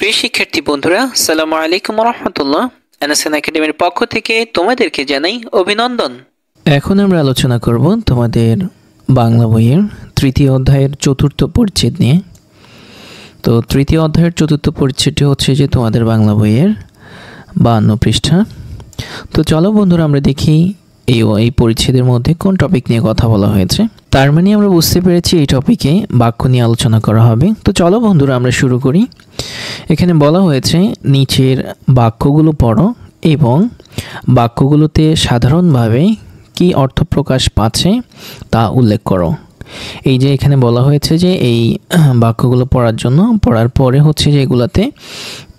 প্রিয় শিক্ষার্থী বন্ধুরা, আসসালামু আলাইকুম ওয়া রাহমাতুল্লাহ। এনএসএন একাডেমির পক্ষ থেকে তোমাদেরকে জানাই অভিনন্দন। এখন আমরা আলোচনা করব তোমাদের বাংলা বইয়ের তৃতীয় অধ্যায়ের চতুর্থ পরিচ্ছেদ নিয়ে। তো তৃতীয় অধ্যায়ের চতুর্থ পরিচ্ছেদটি হচ্ছে যে তোমাদের বাংলা বইয়ের 52 পৃষ্ঠা। তো চলো বন্ধুরা আমরা দেখি এই পরিচ্ছেদের মধ্যে কোন টপিক নিয়ে কথা বলা হয়েছে। তার মানে আমরা বুঝতে পেরেছি এই টপিকে বাক্য নিয়ে আলোচনা করা হবে। তো চলো বন্ধুরা আমরা শুরু করি। এখানে বলা হয়েছে নিচের বাক্যগুলো পড়ো এবং বাক্যগুলোতে সাধারণভাবে কি অর্থ প্রকাশ পাচ্ছে তা উল্লেখ করো। এই যে এখানে বলা হয়েছে যে এই বাক্যগুলো পড়ার পরে হচ্ছে যে এগুলাতে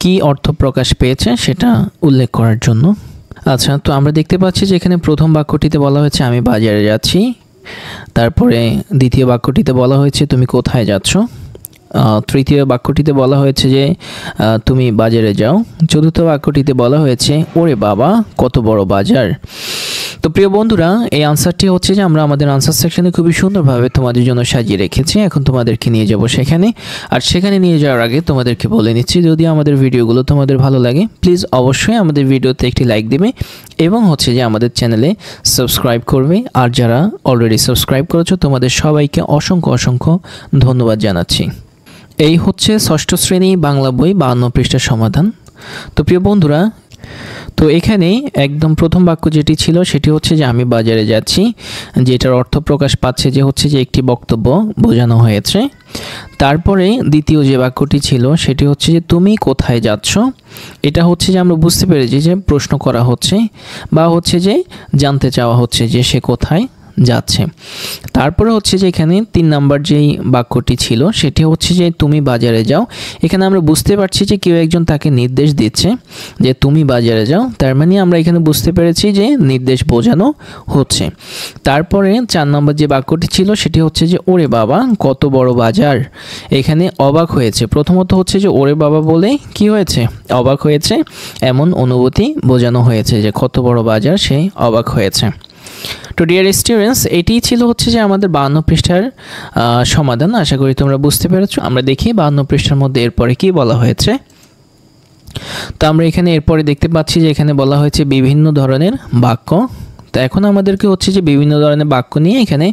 কি অর্থ প্রকাশ পেয়েছে সেটা উল্লেখ করার জন্য। আচ্ছা, তো আমরা দেখতে পাচ্ছি যে এখানে প্রথম বাক্যটিতে বলা হয়েছে আমি বাজারে যাচ্ছি। তারপরে দ্বিতীয় বাক্যটিতে বলা হয়েছে তুমি কোথায় যাচ্ছ। তৃতীয় বাক্যটিতে বলা হয়েছে যে তুমি বাজারে যাও। চতুর্থ বাক্যটিতে বলা হয়েছে ওরে বাবা কত বড় বাজার। তো প্রিয় বন্ধুরা, এই আনসারটি হচ্ছে যে আমরা আমাদের আনসার সেকশনে খুবই সুন্দরভাবে তোমাদের জন্য সাজিয়ে রেখেছি। এখন তোমাদেরকে নিয়ে যাব সেখানে। আর সেখানে নিয়ে যাওয়ার আগে তোমাদেরকে বলে নিচ্ছি, যদি আমাদের ভিডিওগুলো তোমাদের ভালো লাগে প্লিজ অবশ্যই আমাদের ভিডিওতে একটি লাইক দেবে এবং হচ্ছে যে আমাদের চ্যানেলে সাবস্ক্রাইব করবে। আর যারা অলরেডি সাবস্ক্রাইব করেছো তোমাদের সবাইকে অসংখ্য ধন্যবাদ জানাচ্ছি। এই হচ্ছে ষষ্ঠ শ্রেণী বাংলা বই 52 পৃষ্ঠার সমাধান। তো প্রিয় বন্ধুরা, তো এখানে একদম প্রথম বাক্য যেটি ছিল সেটি হচ্ছে যে আমি বাজারে যাচ্ছি, যেটার অর্থ প্রকাশ পাচ্ছে যে হচ্ছে যে একটি বক্তব্য বোঝানো হয়েছে। তারপরে দ্বিতীয় যে বাক্যটি ছিল সেটি হচ্ছে যে তুমি কোথায় যাচ্ছ। এটা হচ্ছে যে আমরা বুঝতে পেরেছি যে প্রশ্ন করা হচ্ছে বা হচ্ছে যে জানতে চাওয়া হচ্ছে যে সে কোথায় যাচ্ছে। তারপরে হচ্ছে যে এখানে 3 নাম্বার যেই বাক্যটি ছিল সেটি হচ্ছে যে তুমি বাজারে যাও। এখানে আমরা বুঝতে পারছি যে কেউ একজন তাকে নির্দেশ দিচ্ছে যে তুমি বাজারে যাও, তার মানে আমরা এখানে বুঝতে পেরেছি যে নির্দেশ বোঝানো হচ্ছে। তারপরে 4 নম্বর যে বাক্যটি ছিল সেটি হচ্ছে যে ওরে বাবা কত বড় বাজার। এখানে অবাক হয়েছে, প্রথমত হচ্ছে যে ওরে বাবা বলে কি হয়েছে, অবাক হয়েছে, এমন অনুভূতি বোঝানো হয়েছে যে কত বড় বাজার সে অবাক হয়েছে। তো ডিয়ার স্টুডেন্টস, এটি ছিল হচ্ছে যে আমাদের 52 পৃষ্ঠার সমাধান। আশা করি তোমরা বুঝতে পেরেছো। আমরা দেখি 52 পৃষ্ঠার মধ্যে এরপরে কি বলা হয়েছে। তো আমরা এখানে এরপরে দেখতে পাচ্ছি যে এখানে বলা হয়েছে বিভিন্ন ধরনের বাক্য। তো এখন আমাদেরকে হচ্ছে যে বিভিন্ন ধরনের বাক্য নিয়ে এখানে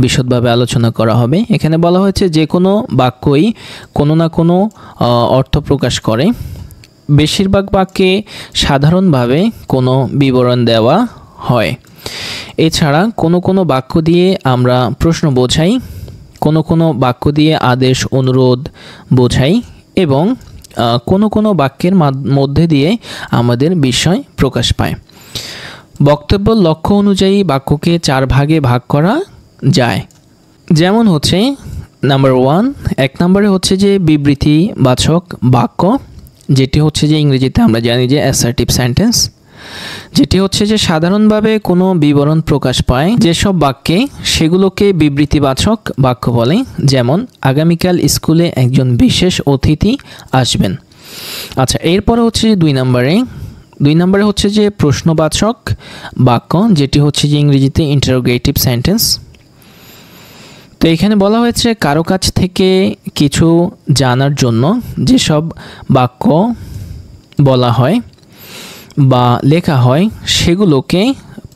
বিশদভাবে আলোচনা করা হবে। এখানে বলা হয়েছে যে কোনো বাক্যই কোনো না কোনো অর্থ প্রকাশ করে। বেশিরভাগ বাক্যে সাধারণভাবে কোনো বিবরণ দেওয়া হয়। এছাড়া কোনো বাক্য দিয়ে আমরা প্রশ্ন বোঝাই, কোনো বাক্য দিয়ে আদেশ অনুরোধ বোঝাই এবং কোনো বাক্যের মধ্যে দিয়ে আমাদের বিষয় প্রকাশ পায়। বক্তব্য লক্ষ্য অনুযায়ী বাক্যকে 4 ভাগে ভাগ করা যায়। যেমন হচ্ছে নাম্বার 1, 1 নম্বরে হচ্ছে যে বিবৃতিবাচক বাক্য, যেটি হচ্ছে যে ইংরেজিতে আমরা জানি যে অ্যাসার্টিভ সেন্টেন্স, যেটি হচ্ছে যে সাধারণভাবে কোনো বিবরণ প্রকাশ পায় যেসব বাক্যে সেগুলোকে বিবৃতিবাচক বাক্য বলে। যেমন আগামীকাল স্কুলে একজন বিশেষ অতিথি আসবেন। আচ্ছা, এরপরে হচ্ছে যে 2 নম্বরে হচ্ছে যে প্রশ্নবাচক বাক্য, যেটি হচ্ছে যে ইংরেজিতে ইন্টারোগেটিভ সেন্টেন্স। তো এখানে বলা হয়েছে কারো কাছ থেকে কিছু জানার জন্য যেসব বাক্য বলা হয় বা লেখা হয় সেগুলোকে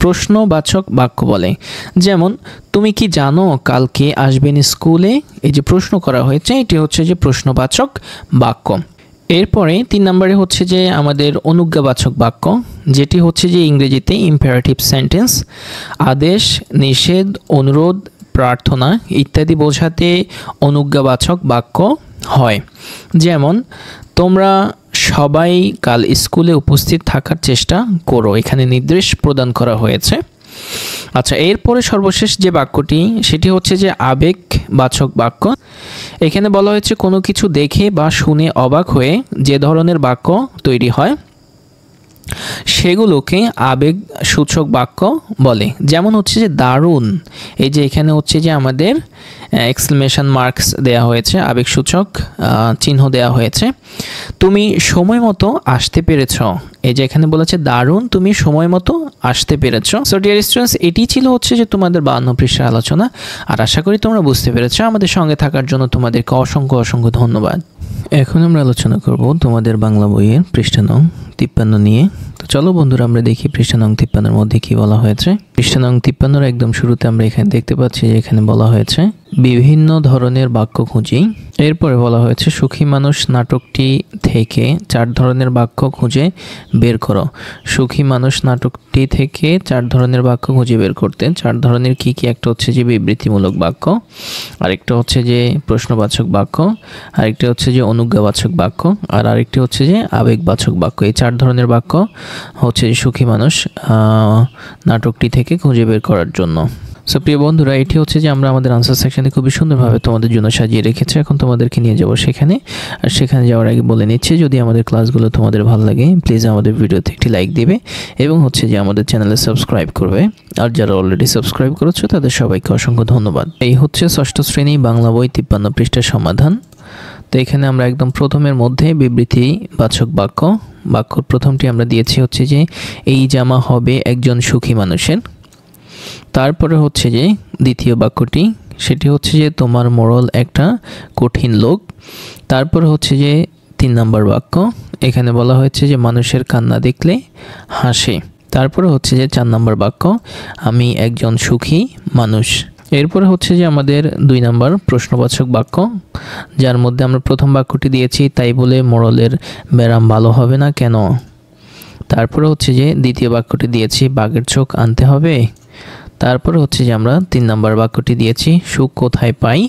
প্রশ্নবাচক বাক্য বলে। যেমন তুমি কি জানো কালকে আসবেন স্কুলে, এই যে প্রশ্ন করা হয়েছে এটি হচ্ছে যে প্রশ্নবাচক বাক্য। এরপরে 3 নম্বরে হচ্ছে যে আমাদের অনুজ্ঞাবাচক বাক্য, যেটি হচ্ছে যে ইংরেজিতে ইম্পারেটিভ সেন্টেন্স। আদেশ, নিষেধ, অনুরোধ, প্রার্থনা ইত্যাদি বোঝাতে অনুজ্ঞাবাচক বাক্য হয়। যেমন তোমরা সবাই কাল স্কুলে উপস্থিত থাকার চেষ্টা করো, এখানে নির্দেশ প্রদান করা হয়েছে। আচ্ছা, এরপরে সর্বশেষ যে বাক্যটি সেটি হচ্ছে যে আবেগবাচক বাক্য। এখানে বলা হয়েছে কোনো কিছু দেখে বা শুনে অবাক হয়ে যে ধরনের বাক্য তৈরি হয় সেগুলোকে আবেগ সূচক বাক্য বলে। যেমন হচ্ছে যে দারুণ, এই যে এখানে হচ্ছে যে আমাদের এক্সক্লেমেশন মার্কস দেয়া হয়েছে, আবেগ সূচক চিহ্ন দেয়া হয়েছে। তুমি সময় মতো আসতে পেরেছ, এই যে এখানে বলেছে দারুণ তুমি সময় মতো আসতে পেরেছ। সো ডিয়ার স্টুডেন্টস, এটি ছিল হচ্ছে যে তোমাদের 52 পৃষ্ঠার আলোচনা। আর আশা করি তোমরা বুঝতে পেরেছো। আমাদের সঙ্গে থাকার জন্য তোমাদেরকে অসংখ্য ধন্যবাদ। এখন আমরা আলোচনা করব তোমাদের বাংলা বইয়ের পৃষ্ঠা নং 53 নিয়ে। তো চলো বন্ধুরা আমরা দেখি পৃষ্ঠা নং 53-এর মধ্যে কি বলা হয়েছে। পৃষ্ঠা নং 53-এর একদম শুরুতে আমরা এখানে দেখতে পাচ্ছি যে এখানে বলা হয়েছে বিভিন্ন ধরনের বাক্য খুঁজি। এরপরে বলা হয়েছে সুখী মানুষ নাটকটি থেকে 4 ধরনের বাক্য খুঁজে বের করো। সুখী মানুষ নাটকটি থেকে 4 ধরনের বাক্য খুঁজে বের করতে 4 ধরনের কি কি? একটা হচ্ছে যে বিবৃতিমূলক বাক্য, আরেকটা হচ্ছে যে প্রশ্নবাচক বাক্য, আরেকটা হচ্ছে যে অনুজ্ঞাবাচক বাক্য, আর আরেকটি হচ্ছে যে আবেগবাচক বাক্য। এই 4 ধরনের বাক্য হচ্ছে যে সুখী মানুষ নাটকটি থেকে খুঁজে বের করার জন্য। সো প্রিয় বন্ধুরা, এটি হচ্ছে যে আমরা আমাদের আনসার সেকশনে খুবই সুন্দরভাবে তোমাদের জন্য সাজিয়ে রেখেছি। এখন তোমাদেরকে নিয়ে যাব সেখানে। আর সেখানে যাওয়ার আগে বলে নিচ্ছি, যদি আমাদের ক্লাসগুলো তোমাদের ভালো লাগে প্লিজ আমাদের ভিডিওতে একটি লাইক দিবে এবং হচ্ছে যে আমাদের চ্যানেলে সাবস্ক্রাইব করবে। আর যারা অলরেডি সাবস্ক্রাইব করেছো তাদের সবাইকে অসংখ্য ধন্যবাদ। এই হচ্ছে ষষ্ঠ শ্রেণী বাংলা বই 53 পৃষ্ঠার সমাধান। তো এখানে আমরা একদম প্রথমের মধ্যে বিবৃতিবাচক বাক্য প্রথমটি আমরা দিয়েছি হচ্ছে যে এই জামা হবে একজন সুখী মানুষের। তারপরে হচ্ছে যে দ্বিতীয় বাক্যটি, সেটি হচ্ছে যে তোমার মোড়ল একটা কঠিন লোক। তারপরে হচ্ছে যে 3 নম্বর বাক্য, এখানে বলা হয়েছে যে মানুষের কান্না দেখলে হাসে। তারপরে হচ্ছে যে 4 নম্বর বাক্য, আমি একজন সুখী মানুষ। এরপরে হচ্ছে যে আমাদের 2 নম্বর প্রশ্নবাচক বাক্য, যার মধ্যে আমরা প্রথম বাক্যটি দিয়েছি তাই বলে মোড়লের ব্যারাম ভালো হবে না কেন। তারপরে হচ্ছে যে দ্বিতীয় বাক্যটি দিয়েছি বাঘের চোখ আনতে হবে। তারপরে হচ্ছে যে আমরা 3 নম্বর বাক্যটি দিয়েছি সুখ কোথায় পাই।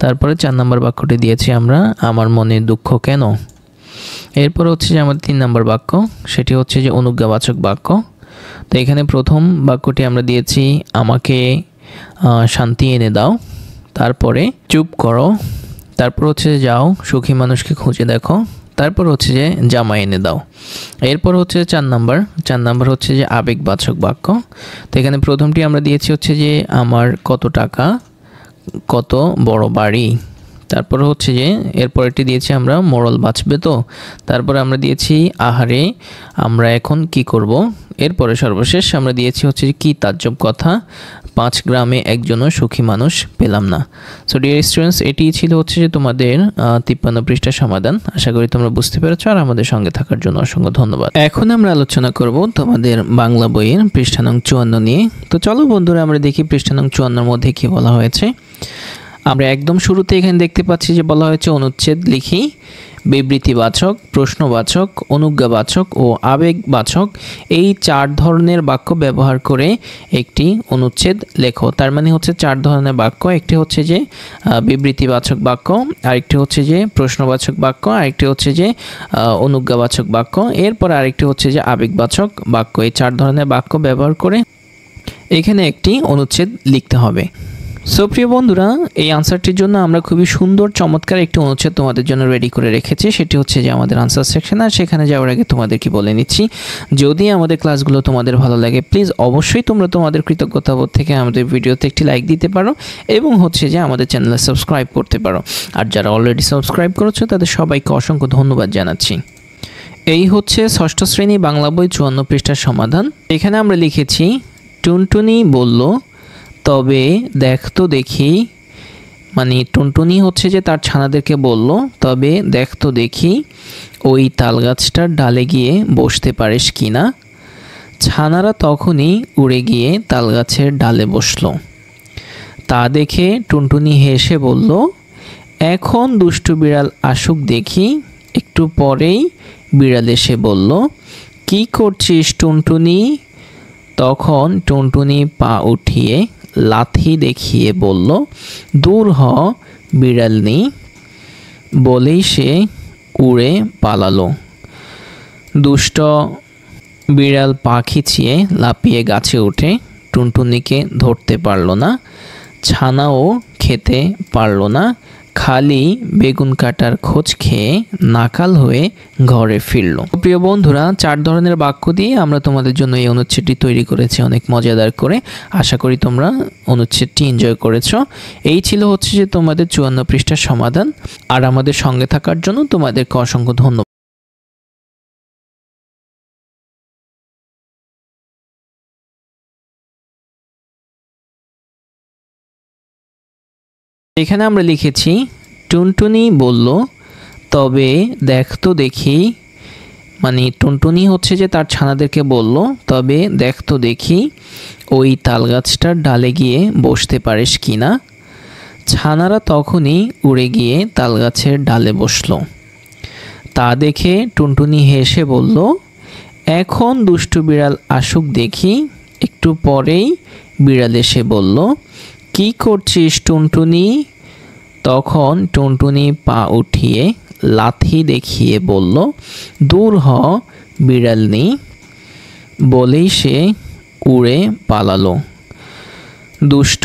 তারপরে 4 নম্বর বাক্যটি দিয়েছি আমরা আমার মনে দুঃখ কেন। এরপর হচ্ছে যে আমাদের 3 নম্বর বাক্য, সেটি হচ্ছে যে অনুজ্ঞাবাচক বাক্য। তো এখানে প্রথম বাক্যটি আমরা দিয়েছি আমাকে শান্তি এনে দাও। তারপরে চুপ করো। তারপর হচ্ছে যে যাও সুখী মানুষকে খুঁজে দেখো। তারপর হচ্ছে যে জামা এনে দাও। এরপর হচ্ছে 4 নাম্বার হচ্ছে যে আবেগবাচক বাক্য। তো এখানে প্রথমটি আমরা দিয়েছি হচ্ছে যে আমার কত টাকা, কত বড় বাড়ি। তারপর হচ্ছে যে এরপরটি দিয়েছি আমরা মোড়ল বাঁচবে তো। তারপরে আমরা দিয়েছি আহারে আমরা এখন কি করব। এরপরে সর্বশেষ আমরা দিয়েছি হচ্ছে যে কি তাজ্জব কথা, 5 গ্রামে একজনও সুখী মানুষ পেলাম না। সো ডিয়ার স্টুডেন্টস, এটি ছিল হচ্ছে যে তোমাদের 53 পৃষ্ঠার সমাধান। আশা করি তোমরা বুঝতে পেরেছো আর আমাদের সঙ্গে থাকার জন্য অসংখ্য ধন্যবাদ। এখন আমরা আলোচনা করব তোমাদের বাংলা বইয়ের পৃষ্ঠা নং 54 নিয়ে। তো চলো বন্ধুরা আমরা দেখি পৃষ্ঠা নং 54-এর মধ্যে কি বলা হয়েছে। আমরা একদম শুরুতে এখানে দেখতে পাচ্ছি যে বলা হয়েছে অনুচ্ছেদ লিখি, বিবৃতিবাচক, প্রশ্নবাচক, অনুজ্ঞাবাচক ও আবেগবাচক এই 4 ধরনের বাক্য ব্যবহার করে একটি অনুচ্ছেদ লেখো। তার মানে হচ্ছে 4 ধরনের বাক্য, একটি হচ্ছে যে বিবৃতিবাচক বাক্য, আরেকটি হচ্ছে যে প্রশ্নবাচক বাক্য, আরেকটি হচ্ছে যে অনুজ্ঞাবাচক বাক্য, এরপর আরেকটি হচ্ছে যে আবেগবাচক বাক্য। এই 4 ধরনের বাক্য ব্যবহার করে এখানে একটি অনুচ্ছেদ লিখতে হবে। সো প্রিয় বন্ধুরা, এই আনসারটির জন্য আমরা খুবই সুন্দর চমৎকার একটি অনুচ্ছেদ তোমাদের জন্য রেডি করে রেখেছি। সেটি হচ্ছে যে আমাদের আনসার সেকশন। আর সেখানে যাওয়ার আগে তোমাদেরকে বলে নিচ্ছি, যদি আমাদের ক্লাসগুলো তোমাদের ভালো লাগে প্লিজ অবশ্যই তোমরা তোমাদের কৃতজ্ঞতাবোধ থেকে আমাদের ভিডিওতে একটি লাইক দিতে পারো এবং হচ্ছে যে আমাদের চ্যানেলে সাবস্ক্রাইব করতে পারো। আর যারা অলরেডি সাবস্ক্রাইব করেছো তাদের সবাইকে অসংখ্য ধন্যবাদ জানাচ্ছি। এই হচ্ছে ষষ্ঠ শ্রেণী বাংলা বই 54 পৃষ্ঠার সমাধান। এখানে আমরা লিখেছি টুনটুনি বলল তবে দেখ তো দেখি, মানে টুনটুনি হচ্ছে যে তার ছানাদেরকে বলল তবে দেখ তো দেখি ওই তাল গাছটার ডালে গিয়ে বসতে পারিস কি না। ছানারা তখনই উড়ে গিয়ে তাল গাছের ডালে বসল। তা দেখে টুনটুনি হেসে বলল এখন দুষ্টু বিড়াল আসুক দেখি। একটু পরেই বিড়াল এসে বলল কি করছিস টুনটুনি। তখন টুনটুনি পা উঠিয়ে লাথি দেখিয়ে বলল দূর হ বিড়ালনি, বলেই সে উড়ে পালালো। দুষ্ট বিড়াল পা খিচিয়ে লাফিয়ে গাছে উঠে টুনটুনিকে ধরতে পারল না, ছানাও খেতে পারল না, খালি বেগুন কাটার খোঁজ খেয়ে নাকাল হয়ে ঘরে ফিরল। প্রিয় বন্ধুরা, 4 ধরনের বাক্য দিয়ে আমরা তোমাদের জন্য এই অনুচ্ছেদটি তৈরি করেছি অনেক মজাদার করে। আশা করি তোমরা অনুচ্ছেদটি এনজয় করেছো। এই ছিল হচ্ছে যে তোমাদের 54 পৃষ্ঠার সমাধান। আর আমাদের সঙ্গে থাকার জন্য তোমাদেরকে অসংখ্য ধন্যবাদ। এখানে আমরা লিখেছি টুনটুনি বলল তবে দেখ তো দেখি, মানে টুনটুনি হচ্ছে যে তার ছানাদেরকে বলল, তবে দেখ তো দেখি ওই তালগাছটার ডালে গিয়ে বসতে পারিস কি না। ছানারা তখনই উড়ে গিয়ে তালগাছের ডালে বসলো। তা দেখে টুনটুনি হেসে বলল, এখন দুষ্টু বিড়াল আসুক দেখি। একটু পরেই বিড়াল এসে বলল, কি করছিস টুনটুনি? তখন টুনটুনি পা উঠিয়ে লাথি দেখিয়ে বলল, দূর হ বিড়ালনি, বলেই সে উড়ে পালালো। দুষ্ট